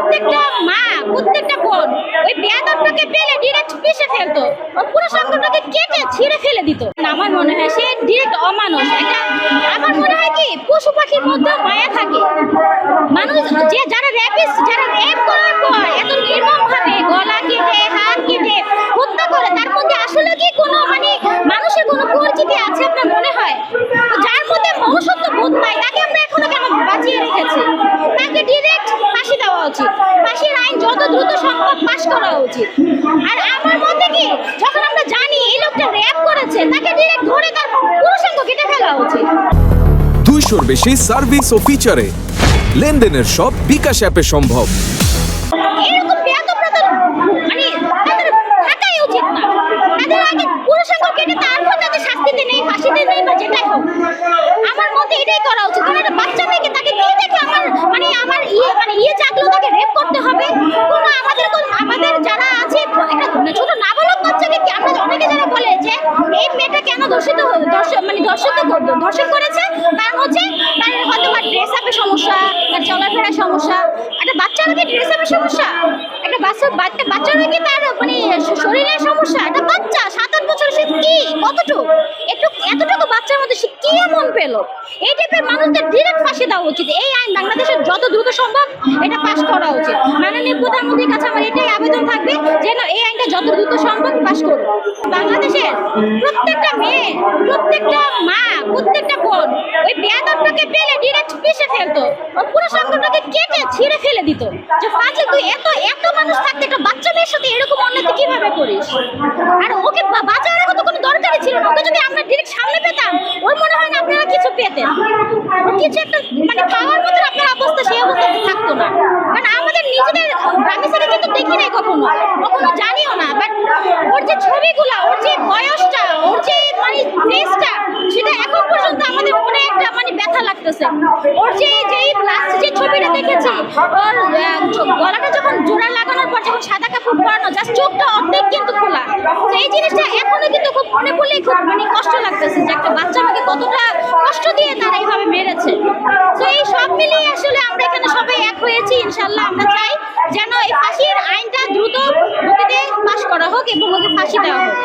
প্রত্যেকটা মা, প্রত্যেকটা বোন ওই বেয়াদবটাকে পেলে ডিরেক্ট পিষে ফেলতো, ওর পুরো সঙ্গটাকে কেটে ছিঁড়ে ফেলে দিত। আমার মনে হয় সে ডিরেক্ট অমানুষ। এটা আমার মনে হয় কি পশু পাখির মধ্যেও মায়া থাকে। মানুষ যে যারা র্যাপিস্ট, যারা রেপ করার পর এত নির্মমভাবে গলা কেটে হাত কেটে হত্যা করে, তার মধ্যে আসলে কি কোনো মানুষের কোনো পরিচিতি আছে আপনার মনে হয়? যার মধ্যে মনুষ্যত্ব বোধ নাই তাকে আমরা এখনো কেন বাঁচিয়ে রেখেছি? তাকে ডিরেক্ট ফাঁসি দেওয়া উচিত। ফাঁসির আইন যত দ্রুত সম্ভব পাশ করা উচিত। আর আমার মতে কি, যখন আমরা জানি এই লোকটা র্যাপ করেছে, তাকে ডিরেক্ট ধরে তার পুরুষাঙ্গ কেটে ফেলা উচিত। 200-র বেশি সার্ভিস ও ফিচারে লেনদেনের সব বিকাশ অ্যাপে সম্ভব। এরকম বেয়াদবরা তো তাদের থাকাই উচিত না। তাদের আগে পুরুষাঙ্গ কেটে তারপর তাদের শাস্তিতে নেই, ফাঁসিতে নেই বা যেটাই হোক। আমার মতে এটাই করা উচিত। কারণ একটা বাচ্চা মেয়েকে তাকে কি দেখে আমার ইয়ে জাগলো তাকে রেপ করতে হবে? কোনো আমাদের যারা আছে একটা ছোট নাবালক বাচ্চাকে কি আমরা অনেকে যারা বলে যে এই মেয়েটা কেন ধর্ষণ করেছে, কারণ হচ্ছে তার হয়তো বা ড্রেস আপের সমস্যা, তার চলাফেরার সমস্যা। একটা বাচ্চার কি ড্রেস আপের সমস্যা? একটা বাচ্চার কি তার শরীরের সমস্যা? একটা বাচ্চা 7-8 বছর, সে কি এতটুকু বাচ্চার মধ্যে সে কি এমন পেলো? এই টাইপের মানুষদের ডিরেক্ট ফাঁসি দেওয়া উচিত। এই আইন বাংলাদেশের যত দ্রুত সম্ভব এটা পাশ করা উচিত। মাননীয় প্রধানমন্ত্রীর কাছে আমার এটাই আবেদন থাকবে যেন এই আইনটা যত দ্রুত সম্ভব পাশ করুন। বাংলাদেশের প্রত্যেকটা মেয়ে, প্রত্যেকটা মা, প্রত্যেকটা বোন ওই বেয়াদবটাকে পেলে ডিরেক্ট পিষে ফেলতো, ওর পুরো সঙ্গটাকে কেটে ছিঁড়ে ফেলে দিত। যে ফাজল, তুই এত মানুষ থাকতে একটা বাচ্চা মেয়ের সাথে এরকম অন্যায় কিভাবে করিস? আর ওকে বাঁচার তো কোনো দরকারই ছিল না। ওকে যদি আমরা ডিরেক্ট সামনে পেতাম, ওর মনে হয় না আপনারা কিছু পেতেন। ওর কিছু একটা পাওয়ার মতো আপনার অবস্থা সেই অবস্থাতে থাকতো না। কারণ আমাদের নিজেদের গ্রামের কিন্তু দেখি নাই কখনো জানিও না। বাট ওর যে ছবিগুলা, ওর যে বয়সটা, ওর যে ফেসটা, সেটা এখন পর্যন্ত আমাদের মনে একটা ব্যথা লাগতেছে। ওর যে লাস্ট যে ছবিটা দেখেছি, ওর গলাটা যখন জোড়া লাগানোর পর যখন সাদা কাপড় পরানো, জাস্ট চোখটা অর্ধেক কিন্তু খোলা। তো এই জিনিসটা এখনো কিন্তু খুব মনে পড়লেই খুব কষ্ট লাগতেছে যে একটা বাচ্চা মেয়েকে কতটা কষ্ট দিয়ে তারা এইভাবে মেরেছে। তো এই সব মিলিয়ে আসলে আমরা এখানে সবাই এক হয়েছি। ইনশাল্লাহ আমরা চাই যেন এই ফাঁসির আইনটা দ্রুত গতিতে পাশ করা হোক এবং ওকে ফাঁসি দেওয়া হোক।